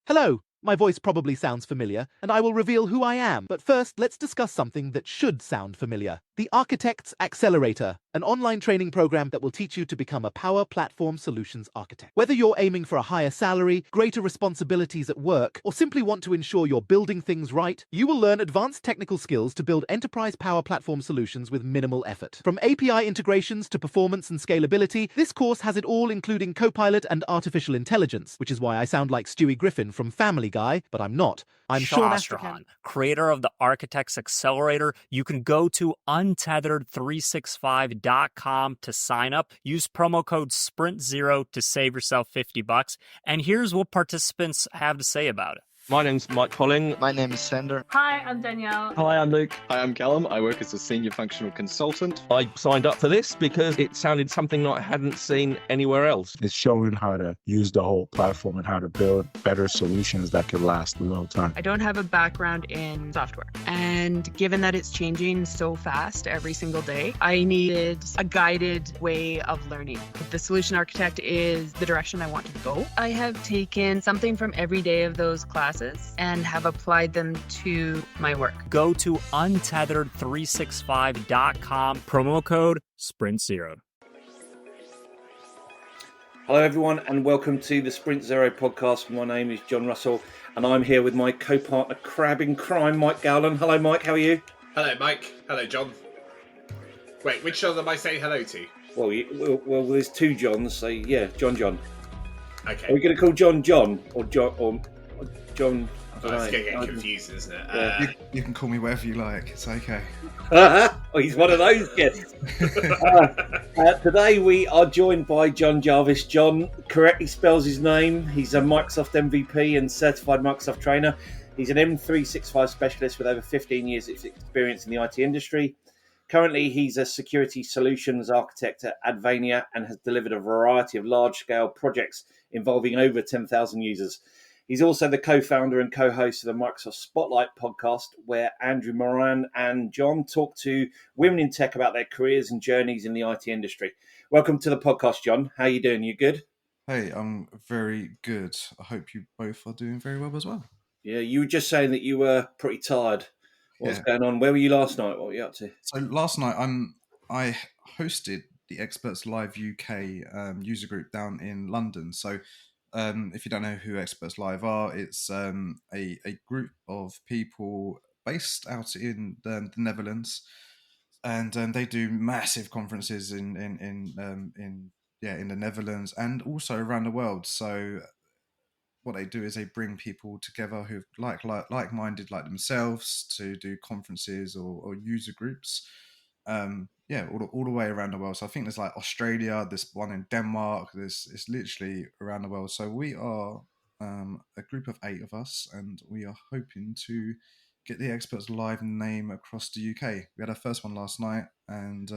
Hello, my voice probably sounds familiar, and I will reveal who I am. But first, let's discuss something that should sound familiar. The Architect's Accelerator, an online training program that will teach you to become a Power Platform Solutions architect. Whether you're aiming for a higher salary, greater responsibilities at work, or simply want to ensure you're building things right, you will learn advanced technical skills to build enterprise Power Platform solutions with minimal effort. From API integrations to performance and scalability, this course has it all, including Copilot and artificial intelligence, which is why I sound like Stewie Griffin from Family Guy, but I'm not. I'm Sean Astrahan, creator of the Architect's Accelerator. You can go to untethered365.com to sign up. Use promo code SPRINT0 to save yourself $50. And here's what participants have to say about it. My name's Mike Colling. My name is Sander. Hi, I'm Danielle. Hi, I'm Luke. Hi, I'm Callum. I work as a senior functional consultant. I signed up for this because it sounded something I hadn't seen anywhere else. It's showing how to use the whole platform and how to build better solutions that can last a long time. I don't have a background in software, and given that it's changing so fast every single day, I needed a guided way of learning. If the solution architect is the direction I want to go, I have taken something from every day of those classes and have applied them to my work. Go to untethered365.com, promo code SPRINT0. Hello, everyone, and welcome to the Sprint Zero podcast. My name is John Russell, and I'm here with my co-partner, crab in crime, Mike Gowland. Hello, Mike. How are you? Hello, Mike. Hello, John. Wait, which John am I saying hello to? Well, there's two Johns, so yeah, John. Okay. Are we going to call John or John? John, it's going to get confusing, isn't it? Yeah. You can call me whatever you like. It's okay. Oh, he's one of those guests. Today we are joined by Jon Jarvis. John correctly spells his name. He's a Microsoft MVP and certified Microsoft trainer. He's an M365 specialist with over 15 years of experience in the IT industry. Currently, he's a security solutions architect at Advania and has delivered a variety of large-scale projects involving over 10,000 users. He's also the co-founder and co-host of the Microsoft Spotlight podcast, where Andrew Moran and John talk to women in tech about their careers and journeys in the IT industry. Welcome to the podcast, John. How are you doing? You good? Hey, I'm very good. I hope you both are doing very well as well. Yeah, you were just saying that you were pretty tired. What's going on? Where were you last night? What were you up to? So last night, I hosted the Experts Live UK user group down in London. So if you don't know who Experts Live are, it's a group of people based out in the Netherlands, and they do massive conferences in the Netherlands and also around the world. So what they do is they bring people together who like-minded like themselves to do conferences or user groups. All the way around the world. So I think there's like Australia, this one in Denmark. It's literally around the world. So we are a group of 8 of us, and we are hoping to get the Experts Live name across the UK. We had our first one last night, and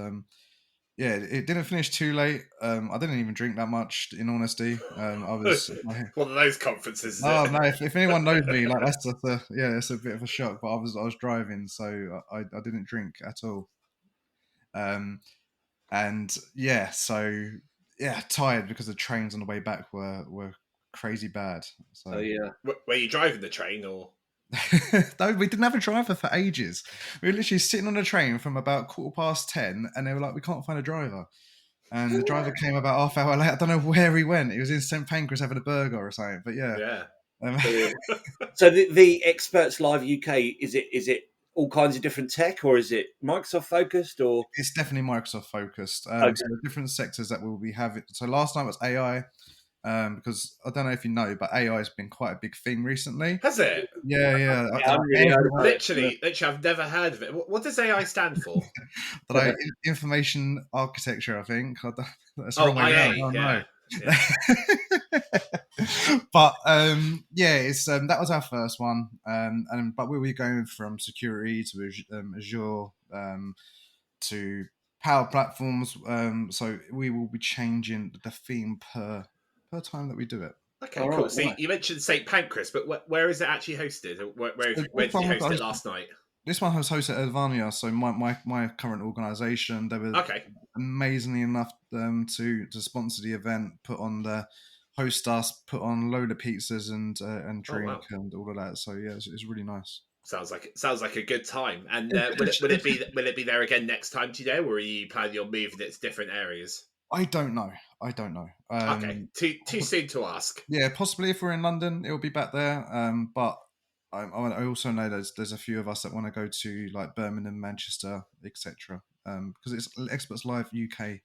it didn't finish too late. I didn't even drink that much, in honesty. I was one of those conferences. No, if anyone knows me, like that's it's a bit of a shock. But I was driving, so I didn't drink at all. Tired because the trains on the way back were crazy bad. So were you driving the train or? No, we didn't have a driver for ages. We were literally sitting on a train from about 10:15, and they were like, "We can't find a driver." And the driver came about half hour late. I don't know where he went. He was in St Pancras having a burger or something. But So the Experts Live UK, is it all kinds of different tech, or is it Microsoft focused? Or it's definitely Microsoft focused. Okay. So the different sectors that we'll be having. So last night was AI, because I don't know if you know, but AI has been quite a big thing recently. Has it? Yeah. Literally, I've never heard of it. What does AI stand for? Information architecture, I think. That's wrong way IA, down. yeah. But it's that was our first one, but we'll be going from security to Azure to Power Platforms. So we will be changing the theme per time that we do it. Okay, cool. Right. So you mentioned St Pancras, but where is it actually hosted? Where did you host it last night? This one was hosted at Advania, so my current organisation. They were amazingly enough to sponsor the event, put on the host us, put on a load of pizzas and drink wow. and all of that. So yeah, it's really nice. Sounds like a good time. And will it be there again next time? Do you know, or are you planning on moving it to different areas? I don't know. Okay, too soon to ask. Yeah, possibly if we're in London, it'll be back there. But I also know there's a few of us that want to go to like Birmingham, Manchester, etc. Because it's Experts Live UK,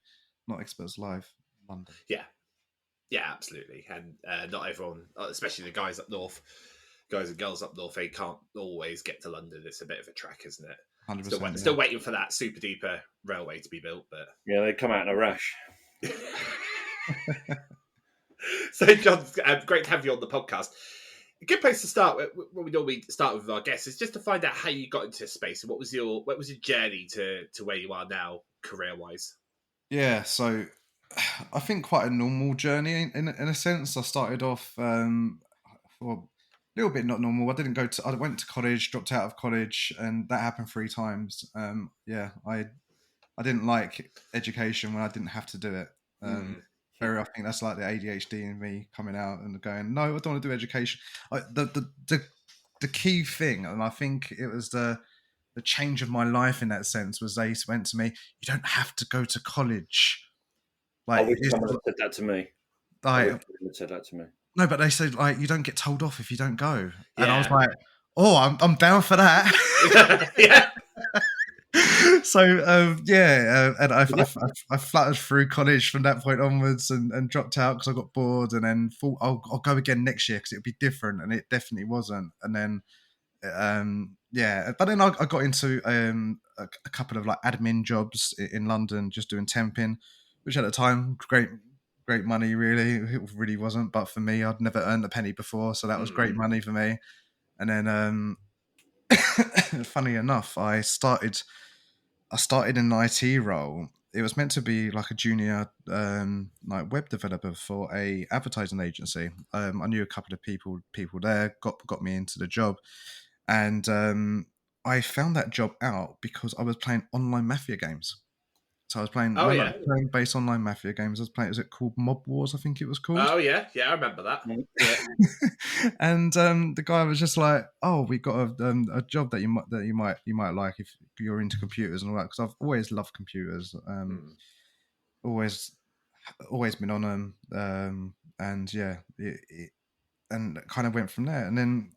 not Experts Live London. Yeah, absolutely. And not everyone, especially the guys and girls up north, they can't always get to London. It's a bit of a trek, isn't it? 100%. Still waiting for that super duper railway to be built, but Yeah, they come out in a rush. So, John, great to have you on the podcast. A good place to start, what we normally start with our guests, is just to find out how you got into this space and what was your journey to where you are now, career wise. Yeah, so I think quite a normal journey in a sense. I started off well, a little bit not normal. I went to college, dropped out of college, and that happened 3 times. I didn't like education when I didn't have to do it. I think that's like the ADHD in me coming out and going, no, I don't want to do education. The key thing, and I think it was the change of my life in that sense, was they went to me, you don't have to go to college. I wish someone had said that to me. No, but they said like you don't get told off if you don't go, and I was like, oh, I'm down for that. Yeah. So and I fluttered through college from that point onwards and dropped out because I got bored, and then thought I'll go again next year because it'd be different, and it definitely wasn't. And then but then I got into a couple of like admin jobs in London, just doing temping, which at the time great money. Really, it really wasn't, but for me, I'd never earned a penny before, so that was great money for me. And then funny enough, I started in an IT role. It was meant to be like a junior like web developer for a advertising agency. I knew a couple of people there, got me into the job, and I found that job out because I was playing online mafia games. So I was playing turn-based online mafia games. I was playing, is it called Mob Wars? I think it was called. Oh yeah, I remember that. Yeah. And the guy was just like, "Oh, we got a job that you might like if you're into computers and all that." Because I've always loved computers, always been on them, and and it kind of went from there. And then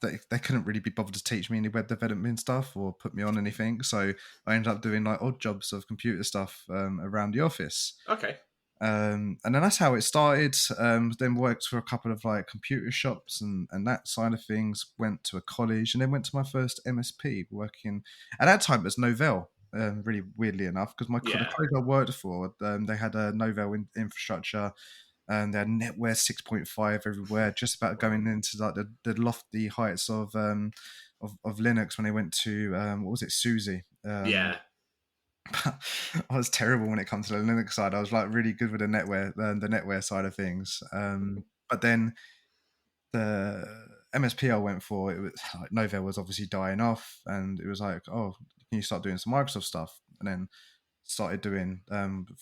they couldn't really be bothered to teach me any web development stuff or put me on anything, so I ended up doing like odd jobs of computer stuff around the office. Okay. And then that's how it started. Then worked for a couple of like computer shops and that side of things. Went to a college and then went to my first MSP working. At that time, it was Novell. Really weirdly enough, because the college I worked for, they had a Novell infrastructure. And they had NetWare 6.5 everywhere, just about going into like the lofty heights of Linux when they went to what was it, SUSE? I was terrible when it comes to the Linux side. I was like really good with the NetWare side of things. But then the MSP I went for, it was like Novell was obviously dying off, and it was like, oh, can you start doing some Microsoft stuff? And then started doing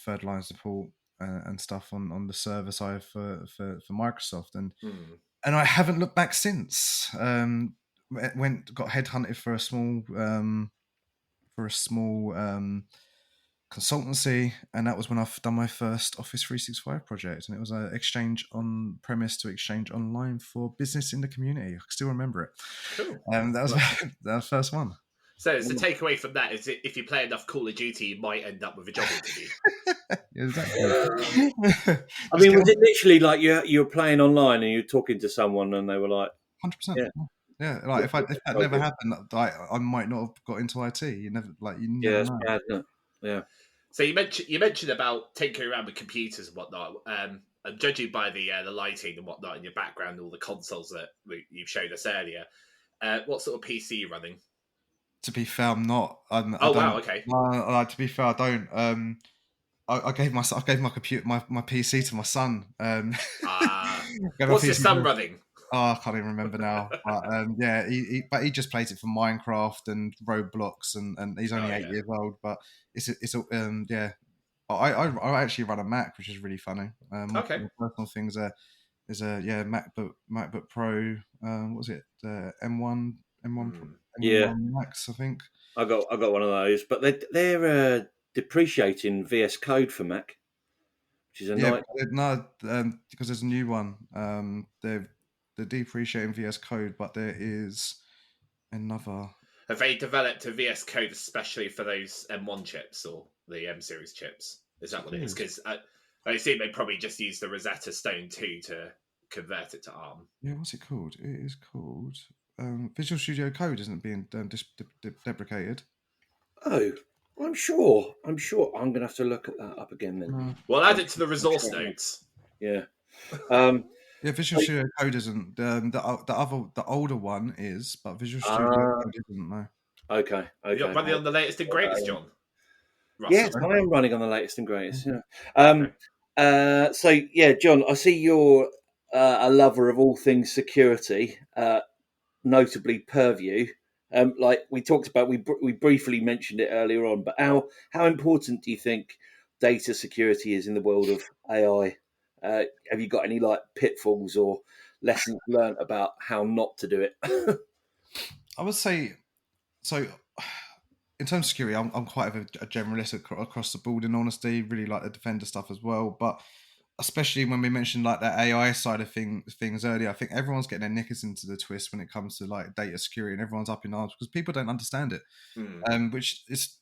third line support and stuff on the server side for Microsoft, and I haven't looked back since. Got headhunted for a small consultancy, and that was when I've done my first Office 365 project, and it was an Exchange on premise to Exchange online for business in the community. I can still remember it. Cool. That was the first one. So the takeaway from that is if you play enough Call of Duty, you might end up with a job interview. Exactly. I mean, was it literally like you're playing online and you're talking to someone and they were like, 100%. Yeah. Like if that never happened, I might not have got into IT. You never it's bad, isn't it? Yeah. So you mentioned about tinkering around with computers and whatnot. And judging by the lighting and whatnot in your background, all the consoles that you've showed us earlier, what sort of PC are you running? To be fair, I'm not. Wow, okay. To be fair, I don't. I gave my computer, my PC to my son. What's your son running? Oh, I can't even remember now. But he just plays it for Minecraft and Roblox, and he's only 8 years old. But I actually run a Mac, which is really funny. Okay. My personal things are There's a MacBook Pro. What was it? M1 Yeah, Max, I think. I got one of those, but they're depreciating VS Code for Mac, which is a Yeah, night. no, because there's a new one. They're depreciating VS Code, but there is another. Have they developed a VS Code especially for those M1 chips or the M series chips? Is that what it is? Because I assume they probably just used the Rosetta Stone 2 to convert it to ARM. Yeah, what's it called? It is called Visual Studio Code isn't being deprecated. Oh, I'm sure. I'm going to have to look at that up again then. Well, add it to the resource notes. Yeah. Yeah, Visual Studio Code isn't. The older one is, but Visual Studio Code isn't. No. Okay. You're running on the latest and greatest, John. Yes, I am running on the latest and greatest. Yeah. So yeah, John, I see you're a lover of all things security, notably Purview. Like we talked about, we briefly mentioned it earlier on, but how important do you think data security is in the world of AI? Have you got any like pitfalls or lessons learned about how not to do it? I would say so. In terms of security, I'm quite a generalist across the board. In honesty, really like the Defender stuff as well. But especially when we mentioned like that AI side of things earlier, I think everyone's getting their knickers into the twist when it comes to like data security, and everyone's up in arms because people don't understand it. Which is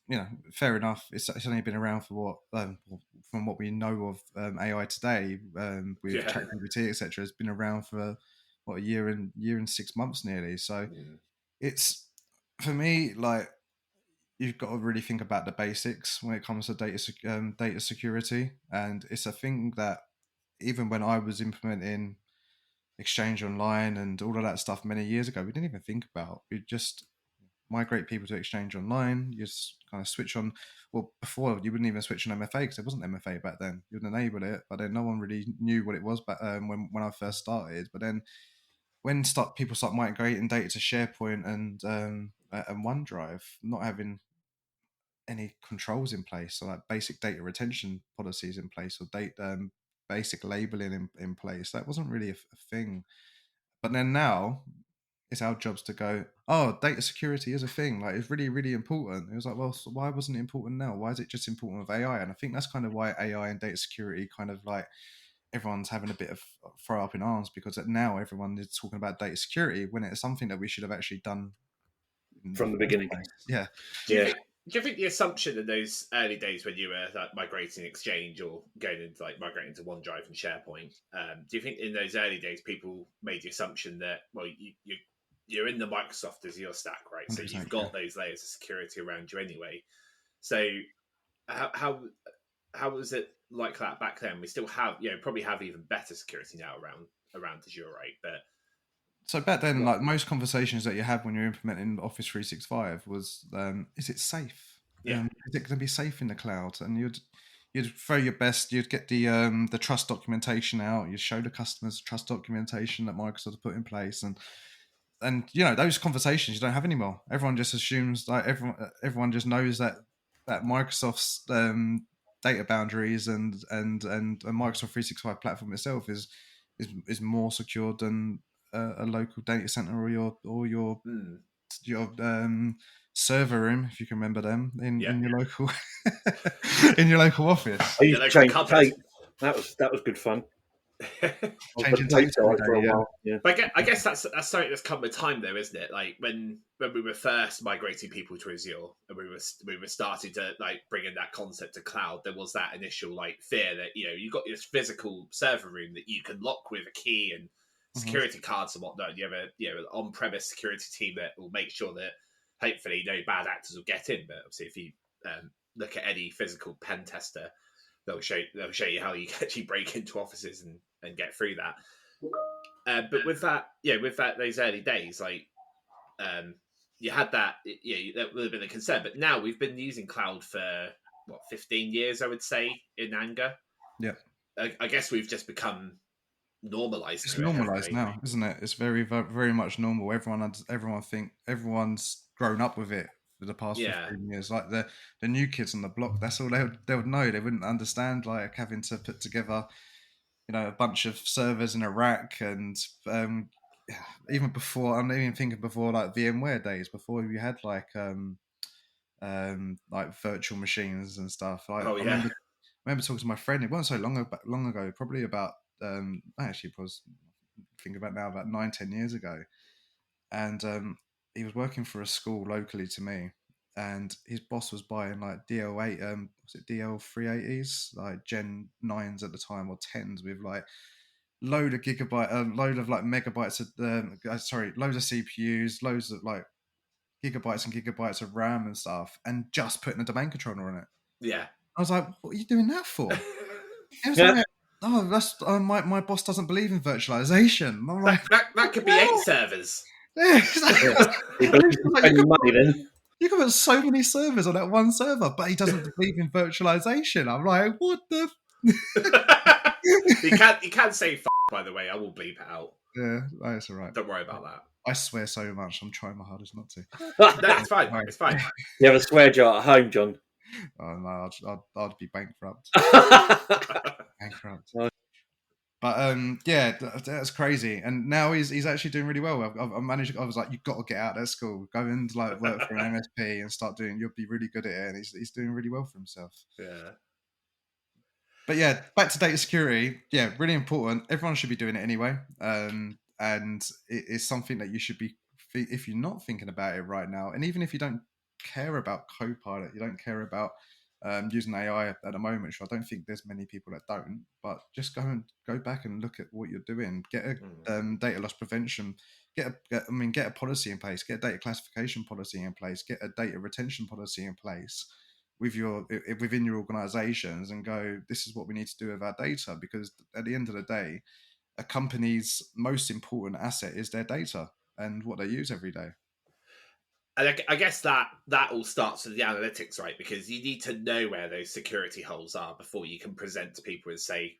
fair enough. It's only been around for what from what we know of AI today with ChatGPT etc. Has been around for what a year and 6 months nearly. So it's for me like. You've got to really think about the basics when it comes to data security, and it's a thing that even when I was implementing Exchange Online and all of that stuff many years ago, we didn't even think about. We just migrate people to Exchange Online. You just kind of switch on. Well, before you wouldn't even switch on MFA because there wasn't MFA back then. You would enable it, but then no one really knew what it was back when I first started. But then when people start migrating data to SharePoint and OneDrive, not having any controls in place, so like basic data retention policies in place, or basic labeling in place. That wasn't really a thing. But then now it's our jobs to go, oh, data security is a thing. Like it's really, really important. It was like, well, so why wasn't it important now? Why is it just important with AI? And I think that's kind of why AI and data security kind of like everyone's having a bit of throw up in arms, because now everyone is talking about data security when it's something that we should have actually done from the beginning. Yeah. Do you think the assumption in those early days when you were like migrating Exchange or going into like migrating to OneDrive and SharePoint, do you think in those early days people made the assumption that you're in the Microsoft Azure stack, right? So you've got those layers of security around you anyway. So how was it like that back then? We still have probably have even better security now around Azure, right? But so back then, like most conversations that you have when you're implementing Office 365 was, is it safe? Yeah. Is it going to be safe in the cloud? And you'd throw your best. You'd get the trust documentation out. You'd show the customers trust documentation that Microsoft put in place, and those conversations you don't have anymore. Everyone just assumes, like everyone just knows that Microsoft's data boundaries and Microsoft 365 platform itself is more secure than a local data center or your server room, if you can remember them in your local in your local office. I used to change tape. That was good fun. Changing tape for a while. Yeah. But I guess that's something that's come with time, though, isn't it? Like when we were first migrating people to Azure, and we were starting to like bring in that concept to cloud, there was that initial like fear that you got this physical server room that you can lock with a key and security cards and whatnot. You have an on-premise security team that will make sure that hopefully no bad actors will get in. But obviously, if you look at any physical pen tester, they'll show you how you can actually break into offices and get through that. But with that, those early days, like you had that, that would have been a concern. But now we've been using cloud for 15 years, I would say, in anger. Yeah, I guess we've just become normalized. It's normalized now, isn't it? It's very, very much normal. Everyone's grown up with it for the past 15 years. Like the new kids on the block, that's all they would know. They wouldn't understand like having to put together a bunch of servers in a rack, and even before, I'm even thinking before like VMware days, before you had like virtual machines and stuff. I remember talking to my friend. It wasn't so long ago, probably about actually it was think about now about 9-10 years ago, and he was working for a school locally to me, and his boss was buying like DL8 was it DL380s, like Gen 9s at the time, or 10s, with like load of like megabytes of loads of CPUs, loads of like gigabytes and gigabytes of RAM and stuff, and just putting a domain controller on it. Yeah. I was like, what are you doing that for? It was like, oh, that's my boss doesn't believe in virtualization. I'm like, that could be 8 servers. Yeah, He believes in spending money then. you can put so many servers on that one server, but he doesn't believe in virtualization. I'm like, what the? You can't say f***, by the way. I will bleep it out. Yeah, that's all right. Don't worry about that. I swear so much. I'm trying my hardest not to. No, it's fine. It's fine. You have a swear jar at home, John? Oh no, I'd be bankrupt. Bankrupt. Oh. But yeah, that's crazy. And now he's actually doing really well. I've managed. I was like, you've got to get out of that school, go and like work for an MSP and start doing. You'll be really good at it. And he's doing really well for himself. Yeah. But yeah, back to data security. Yeah, really important. Everyone should be doing it anyway. And it is something that you should be, if you're not thinking about it right now, and even if you don't care about Copilot, you don't care about using AI at the moment. So I don't think there's many people that don't. But just go back and look at what you're doing. Get a data loss prevention. Get a policy in place. Get a data classification policy in place. Get a data retention policy in place within your organizations, and go, this is what we need to do with our data, because at the end of the day, a company's most important asset is their data and what they use every day. And I guess that all starts with the analytics, right? Because you need to know where those security holes are before you can present to people and say,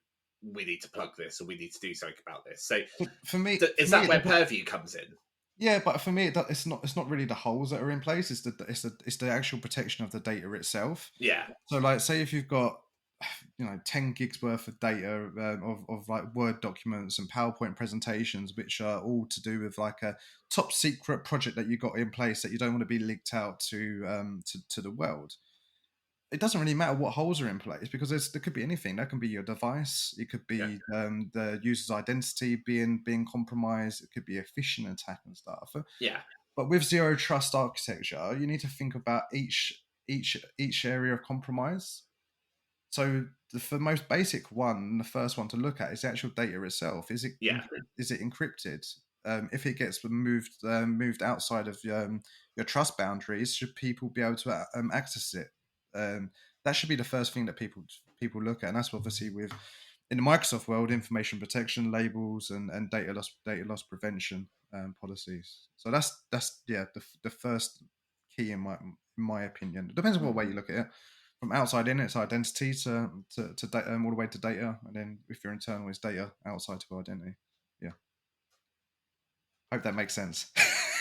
we need to plug this, or we need to do something about this. So for me, is that where Purview comes in? Yeah, but for me, it's not really the holes that are in place. It's the actual protection of the data itself. Yeah. So, like, say if you've got 10 gigs worth of data of like Word documents and PowerPoint presentations, which are all to do with like a top secret project that you got in place that you don't want to be leaked out to the world. It doesn't really matter what holes are in place, because there could be anything. That can be your device. It could be the user's identity being compromised. It could be a phishing attack and stuff. Yeah. But with zero trust architecture, you need to think about each area of compromise. So the most basic one, the first one to look at, is the actual data itself. Is it encrypted? If it gets moved outside of your trust boundaries, should people be able to access it? That should be the first thing that people look at, and that's obviously in the Microsoft world, information protection, labels, and data loss prevention policies. So that's the first key in my opinion. It depends on what way you look at it. From outside in, it's identity to data, all the way to data, and then if you're internal, it's data outside to identity. Yeah, hope that makes sense.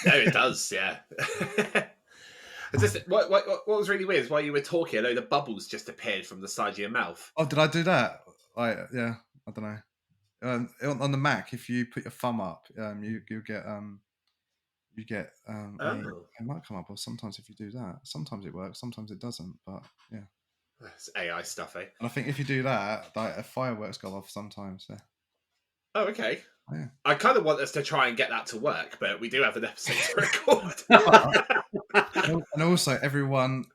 No, it does. Yeah. What was really weird is while you were talking, a load of bubbles just appeared from the side of your mouth. Oh, did I do that? Yeah, I don't know. On the Mac, if you put your thumb up, you get it might come up, or sometimes if you do that, sometimes it works, sometimes it doesn't. But yeah, it's AI stuff, eh? And I think if you do that, like fireworks go off sometimes. Yeah. Oh, okay. Oh, yeah. I kind of want us to try and get that to work, but we do have an episode to record. And also, everyone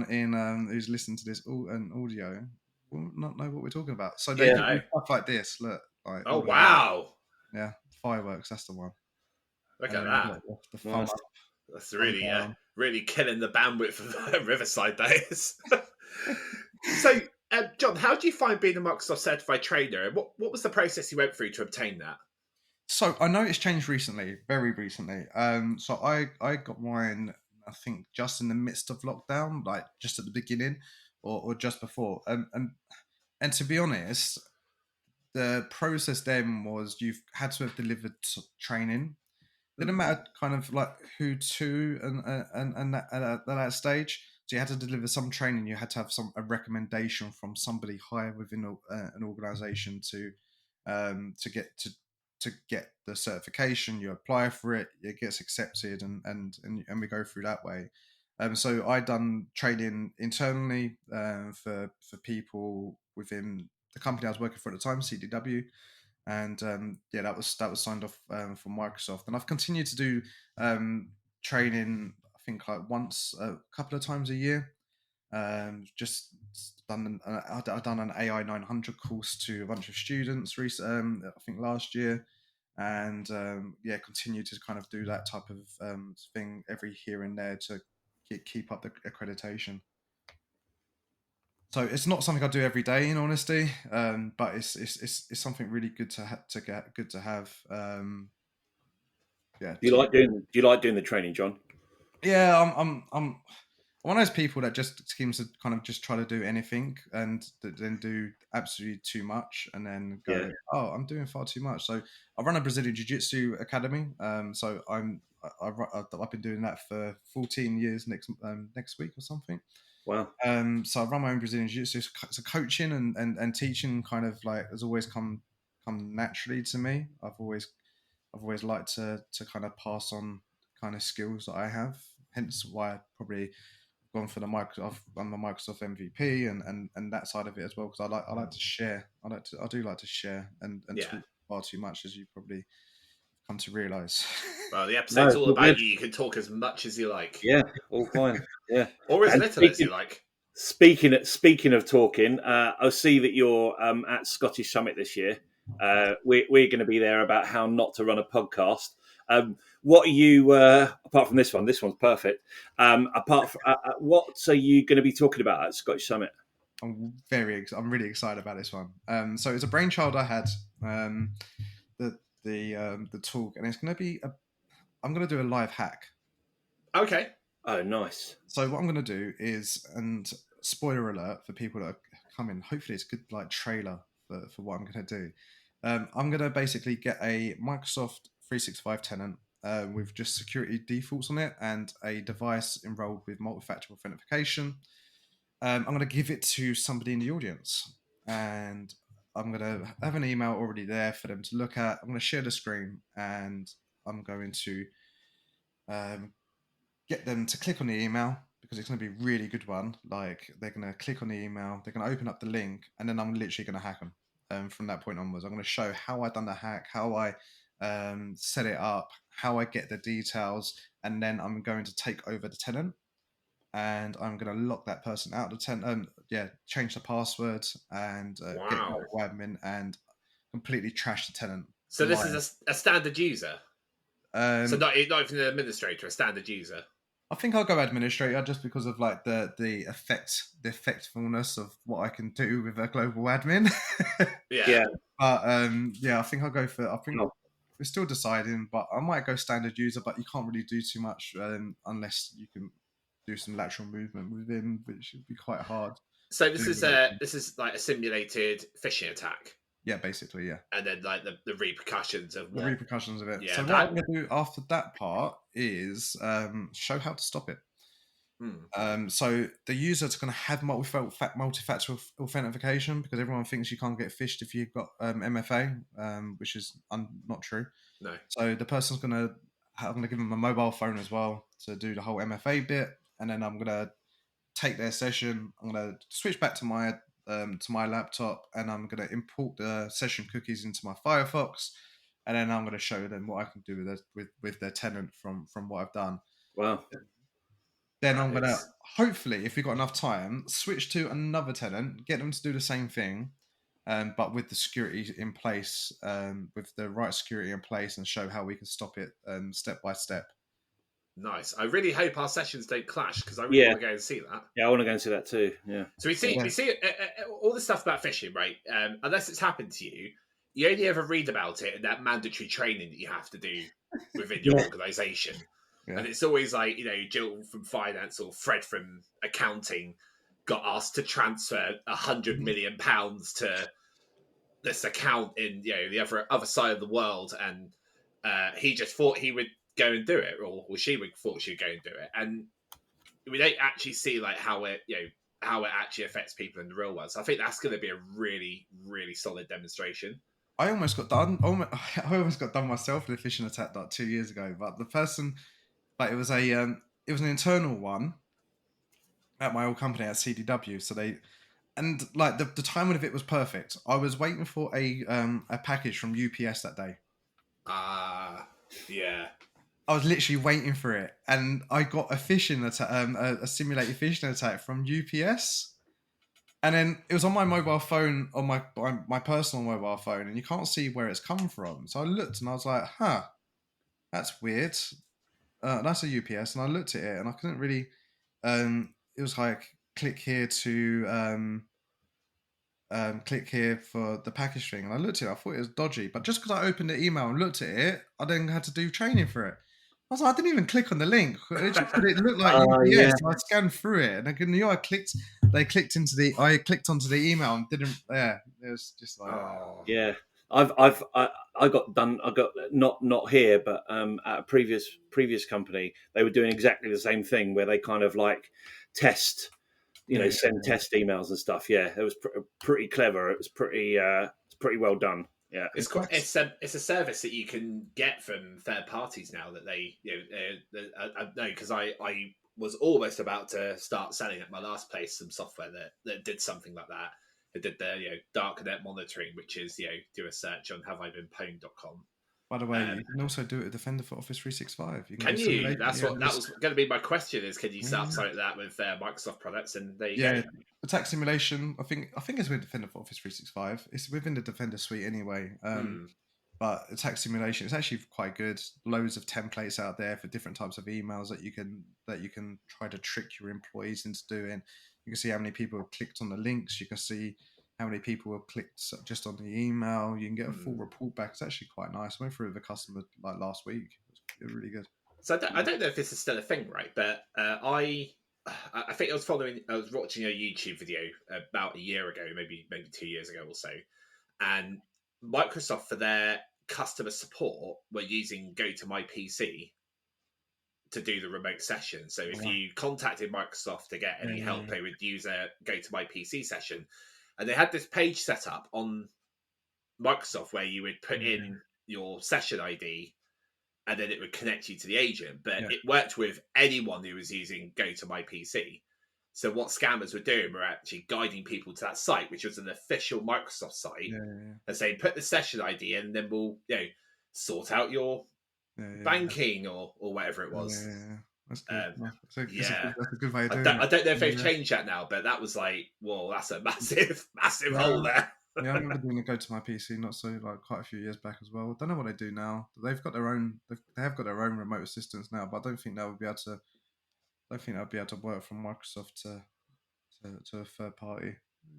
in who's listening to this audio will not know what we're talking about. So they do stuff like this. Look. Like, oh wow! Yeah, fireworks. That's the one. Look at that. That's really really killing the bandwidth of Riverside. That is. So, John, how do you find being a Microsoft certified trainer? What was the process you went through to obtain that? So I know it's changed recently, very recently. So I got mine, I think, just in the midst of lockdown, like just at the beginning, or just before. And to be honest, the process then was you've had to have delivered training. It didn't matter kind of like who to and at that stage. So you had to deliver some training. You had to have a recommendation from somebody higher within an organization to to get the certification. You apply for it, it gets accepted, and we go through that way. So I done training internally for people within the company I was working for at the time, CDW, and that was signed off from Microsoft. And I've continued to do training, I think like once, a couple of times a year. Just done I've done an AI 900 course to a bunch of students I think last year, and continue to kind of do that type of thing every here and there to keep up the accreditation. So it's not something I do every day, in honesty, but it's something really good to have. Do you like doing the training, John? Yeah, I'm one of those people that just seems to kind of just try to do anything and then do absolutely too much and then go, oh, I'm doing far too much. So I run a Brazilian Jiu-Jitsu academy. So I've been doing that for 14 years next week or something. Wow. So I run my own Brazilian Jiu-Jitsu. So coaching and teaching kind of like has always come naturally to me. I've always liked to kind of pass on kind of skills that I have. Hence why I probably gone for the Microsoft. I'm the Microsoft MVP and that side of it as well, because I like to share. I do like to share and talk far too much, as you probably come to realise. Well, the episode's all about you. You can talk as much as you like. Yeah, all fine. Yeah, or as little as you like. Speaking of talking, I see that you're at Scottish Summit this year. We're going to be there about how not to run a podcast. What are you, apart from this one? This one's perfect. What are you going to be talking about at Scottish Summit? I'm really excited about this one. So it's a brainchild I had. The talk, and it's going to be I'm going to do a live hack. Okay. Oh, nice. So what I'm going to do is, and spoiler alert for people that are coming, hopefully it's a good like trailer for what I'm going to do. I'm going to basically get a Microsoft 365 tenant with just security defaults on it and a device enrolled with multi-factor authentication. I'm going to give it to somebody in the audience, and I'm going to have an email already there for them to look at. I'm going to share the screen, and I'm going to get them to click on the email, because it's going to be a really good one. Like, they're going to click on the email, they're going to open up the link, and then I'm literally going to hack them. From that point onwards, I'm going to show how I done the hack, how I set it up, how I get the details, and then I'm going to take over the tenant, and I'm going to lock that person out of the tenant. Change the password and get admin and completely trash the tenant. So this is a standard user. So not even an administrator, a standard user. I think I'll go administrator just because of like the effectiveness of what I can do with a global admin. Yeah. But I think I'll go for. I think we're still deciding, but I might go standard user. But you can't really do too much unless you can do some lateral movement within, which would be quite hard. So this is like a simulated phishing attack. Yeah, basically, yeah. And then like the repercussions of the repercussions of it. Yeah, so what I'm going to do after that part is show how to stop it. So the user's going to have multi-factor authentication, because everyone thinks you can't get phished if you've got MFA, which is not true. No. So the person's I'm going to give them a mobile phone as well to do the whole MFA bit, and then I'm going to take their session. I'm going to switch back to my laptop, and I'm going to import the session cookies into my Firefox, and then I'm going to show them what I can do with their tenant from what I've done. Wow. Then I'm going to, hopefully, if we've got enough time, switch to another tenant, get them to do the same thing, but with the security in place, with the right security in place, and show how we can stop it step by step. Nice. I really hope our sessions don't clash, because I really want to go and see that. Yeah, I want to go and see that too. Yeah. So we see all the stuff about phishing, right? Unless it's happened to you, you only ever read about it in that mandatory training that you have to do within your organisation. Yeah. And it's always like, Jill from finance or Fred from accounting got asked to transfer £100 million to this account in the other side of the world, and he just thought he would go and do it, or she thought she'd go and do it, and we don't actually see like how it actually affects people in the real world. So I think that's going to be a really, really solid demonstration. I almost got done. I almost got done myself with a phishing attack like 2 years ago. But the person, like, it was an internal one at my old company at CDW. So like the timing of it was perfect. I was waiting for a package from UPS that day. Yeah. I was literally waiting for it, and I got a phishing attack, a simulated phishing attack from UPS. And then it was on my mobile phone, on my personal mobile phone, and you can't see where it's come from. So I looked, and I was like, "Huh, that's weird. That's a UPS." And I looked at it, and I couldn't really. It was like click here to click here for the package thing, and I looked at it. I thought it was dodgy, but just because I opened the email and looked at it, I then had to do training for it. I was like, I didn't even click on the link. It looked like UPS. yeah. So I scanned through it, and I knew I clicked. I clicked onto the email and didn't. Yeah, it was just like. Yeah, I got done. I got not here, but at a previous company, they were doing exactly the same thing where they kind of like test, send test emails and stuff. Yeah, it was pretty clever. It was pretty well done. Yeah, it's a service that you can get from third parties now that they I know, because I was almost about to start selling at my last place some software that did something like that. It did the darknet monitoring, which is do a search on haveibeenpwned.com. By the way, you can also do it with Defender for Office 365. Can you? That was going to be my question: is can you set up something like that with Microsoft products? And there you go. Attack simulation. I think it's with Defender for Office 365. It's within the Defender suite anyway. But attack simulation, it's actually quite good. Loads of templates out there for different types of emails that you can try to trick your employees into doing. You can see how many people have clicked on the links. You can see how many people have clicked just on the email. You can get a full report back. It's actually quite nice. I went through with a customer like last week. It was really good. So I don't know if this is still a thing, right? But I think I was watching a YouTube video about a year ago, maybe 2 years ago or so, and Microsoft, for their customer support, were using GoToMyPC to do the remote session. So if you contacted Microsoft to get any help, they would use a GoToMyPC session. And they had this page set up on Microsoft where you would put in your session ID and then it would connect you to the agent. But it worked with anyone who was using GoToMyPC. So what scammers were doing were actually guiding people to that site, which was an official Microsoft site, and saying, put the session ID in, and then we'll sort out your banking or whatever it was. That's good. That's a good way of doing it. I don't know if they've changed that now, but that was like, whoa, that's a massive hole there. I remember doing a GoToMyPC quite a few years back as well. I don't know what they do now. They've got their own. They have got their own remote assistants now, but I don't think that would be able to. I don't think that would be able to work from Microsoft to a third party.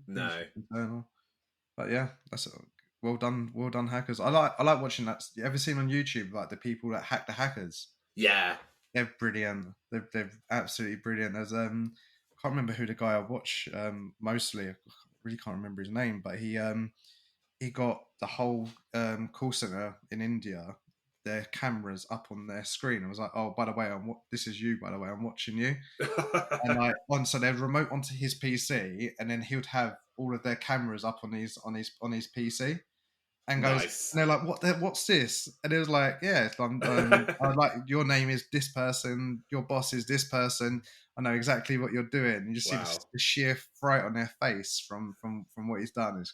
No. Internal. But yeah, that's well done, hackers. I like watching that. You ever seen on YouTube like the people that hack the hackers? Yeah. They're brilliant. They're absolutely brilliant. There's I can't remember who the guy I watch mostly. I really can't remember his name, but he got the whole call center in India, their cameras up on their screen. I was like, oh, by the way, this is you. By the way, I'm watching you. And so they'd remote onto his PC, and then he would have all of their cameras up on his PC. And goes, nice. And they're like, what's this? And it was like, yeah, like your name is this person, your boss is this person. I know exactly what you're doing. You just see the sheer fright on their face from what he's done. It's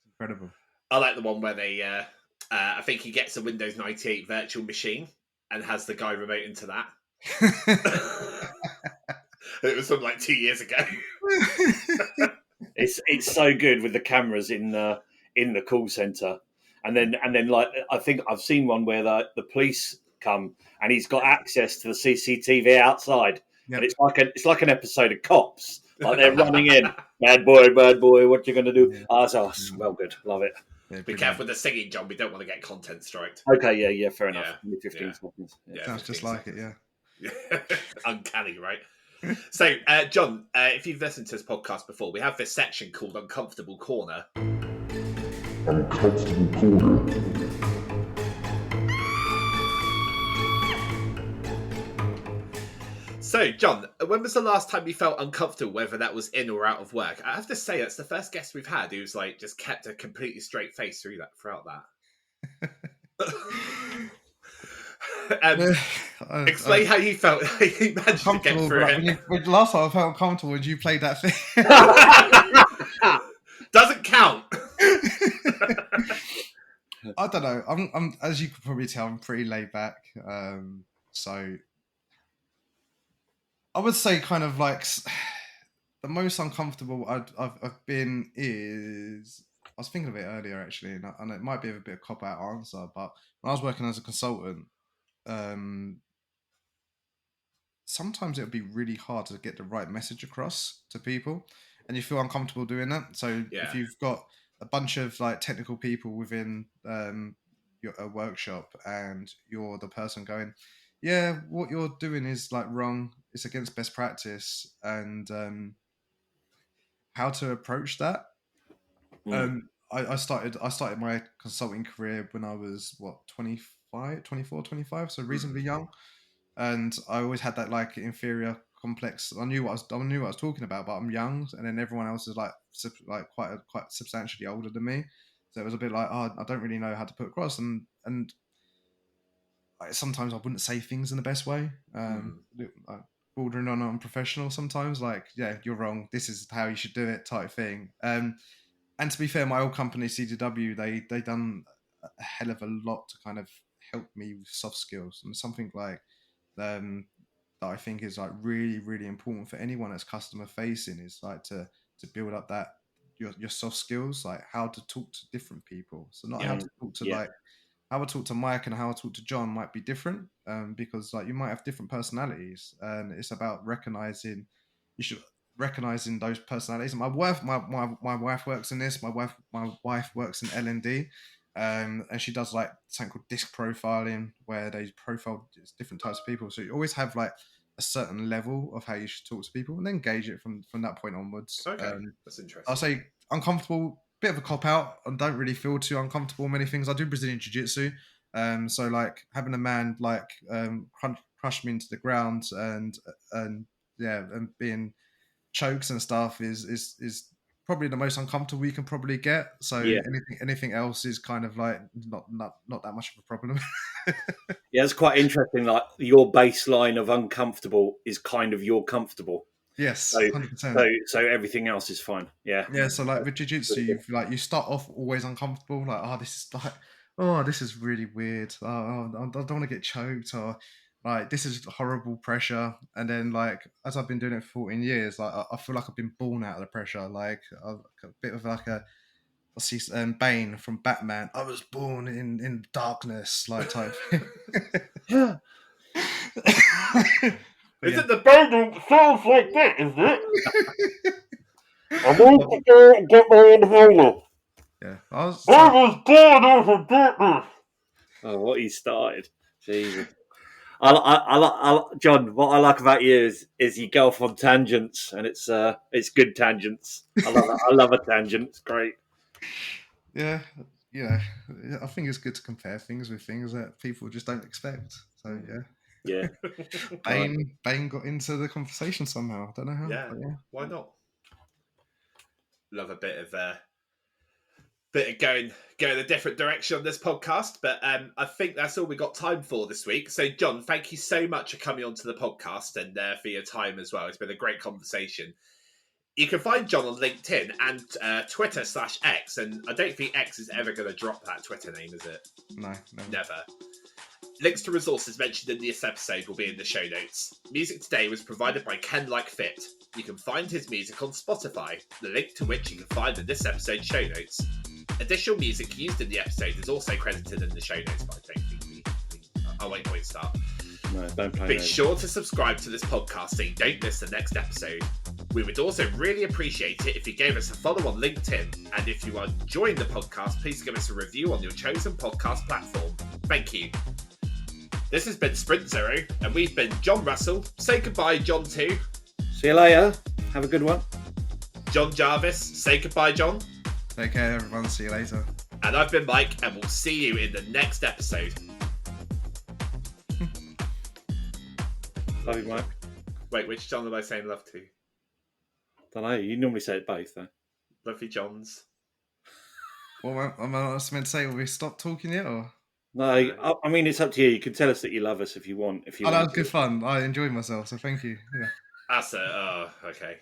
incredible. I like the one where they, I think he gets a Windows 98 virtual machine and has the guy remote into that. It was something like 2 years ago. It's so good with the cameras in the call center, and then like I think I've seen one where the police come and he's got access to the CCTV outside, and it's like an episode of Cops. Like they're running in, bad boy, what you going to do? Well, good, love it. Yeah, be careful with the singing, John. We don't want to get content striked. Okay, yeah, fair enough. 15 seconds. Sounds just like it, yeah. Uncanny, right? So, John, if you've listened to this podcast before, we have this section called Uncomfortable Corner. Uncomfortable Corner. So, John, when was the last time you felt uncomfortable, whether that was in or out of work? I have to say, that's the first guest we've had who's like just kept a completely straight face throughout that. Explain how you felt. How you managed to get through it. Last time I felt uncomfortable when you played that thing. Doesn't count. I don't know. I'm as you could probably tell, I'm pretty laid back. So I would say kind of like the most uncomfortable I've been is, I was thinking of it earlier actually, and it might be a bit of a cop-out answer, but when I was working as a consultant, sometimes it would be really hard to get the right message across to people, and you feel uncomfortable doing that. So if you've got a bunch of like technical people within a workshop, and you're the person going, yeah, what you're doing is like wrong, it's against best practice, and how to approach that. I started my consulting career when I was 24, 25, so reasonably young, and I always had that like inferior complex. I knew what I was talking about, but I'm young, and then everyone else is like quite substantially older than me, so it was a bit like, oh, I don't really know how to put across, and like, sometimes I wouldn't say things in the best way, like, bordering on unprofessional sometimes, like, yeah, you're wrong, this is how you should do it type thing. And to be fair, my old company CDW, they done a hell of a lot to kind of help me with soft skills, and something like that I think is like really, really important for anyone that's customer facing, is like to build up that your soft skills, like how to talk to different people. So not how to talk to like how I talk to Mike and how I talk to John might be different, because like you might have different personalities, and it's about recognizing those personalities. And my wife works in this. My wife works in L&D, and she does like something called disc profiling, where they profile different types of people. So you always have like a certain level of how you should talk to people, and then gauge it from that point onwards. Okay, that's interesting. I'll say uncomfortable, bit of a cop out. I don't really feel too uncomfortable. Many things I do Brazilian jiu-jitsu, so like having a man like crush me into the ground and being chokes and stuff is probably the most uncomfortable you can probably get. So anything else is kind of like not that much of a problem. Yeah, it's quite interesting. Like your baseline of uncomfortable is kind of you're comfortable. Yes, so 100%. So everything else is fine. Yeah. So like with jiu-jitsu, you start off always uncomfortable, like, this is really weird, I don't want to get choked, or like this is horrible pressure. And then like as I've been doing it for 14 years, like I feel like I've been born out of the pressure, like a bit of like I see Bane from Batman, I was born in darkness, like type. Yeah. Is it the Bible sounds like that, is it? I need to get my inhaler. Yeah, I was born out of darkness. Oh, what he started. Jesus. I John, what I like about you is you go off on tangents, and it's good tangents. I love it. I love a tangent. It's great. Yeah, I think it's good to compare things with things that people just don't expect. So yeah. Bane got into the conversation somehow. I don't know how. Yeah, why not? Love a bit of going a different direction on this podcast, but I think that's all we got time for this week. So, John, thank you so much for coming onto the podcast and for your time as well. It's been a great conversation. You can find John on LinkedIn and Twitter /X, and I don't think X is ever going to drop that Twitter name, is it? No. Never. Links to resources mentioned in this episode will be in the show notes. Music today was provided by Ken Like Fit. You can find his music on Spotify, the link to which you can find in this episode's show notes. Additional music used in the episode is also credited in the show notes, but I don't think I'll wait, start. No, don't play. Be sure to subscribe to this podcast so you don't miss the next episode. We would also really appreciate it if you gave us a follow on LinkedIn, and if you are enjoying the podcast, please give us a review on your chosen podcast platform. Thank you. This has been Sprint Zero, and we've been John Russell. Say goodbye, John 2. See you later. Have a good one. Jon Jarvis. Say goodbye, John. Take care, everyone. See you later. And I've been Mike, and we'll see you in the next episode. Love you, Mike. Wait, which John am I saying love to? Don't know. You normally say it both, though. Lovely Johns. Well, am I meant to say we stop talking yet, or? No, I mean, it's up to you. You can tell us that you love us if you want. If you Oh, that want was good fun. I enjoyed myself, so thank you. Yeah. That's it. Oh, okay.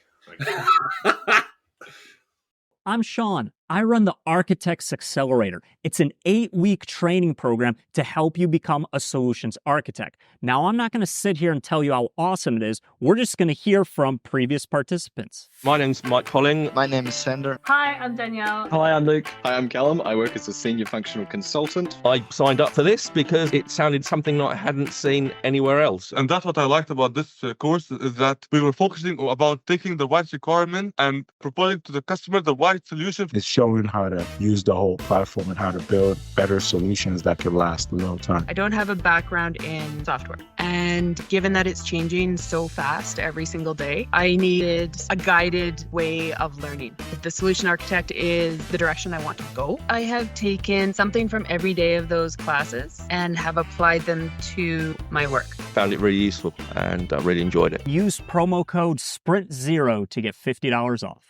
I'm Sean. I run the Architects Accelerator. It's an 8-week training program to help you become a solutions architect. Now, I'm not going to sit here and tell you how awesome it is. We're just going to hear from previous participants. My name's Mike Colling. My name is Sander. Hi, I'm Danielle. Hi, I'm Luke. Hi, I'm Callum. I work as a senior functional consultant. I signed up for this because it sounded something that I hadn't seen anywhere else. And that's what I liked about this course, is that we were focusing about taking the right requirement and proposing to the customer the right solution. It's showing how to use the whole platform and how to build better solutions that could last a long time. I don't have a background in software. And given that it's changing so fast every single day, I needed a guided way of learning. If the solution architect is the direction I want to go, I have taken something from every day of those classes and have applied them to my work. Found it really useful and really enjoyed it. Use promo code SPRINT0 to get $50 off.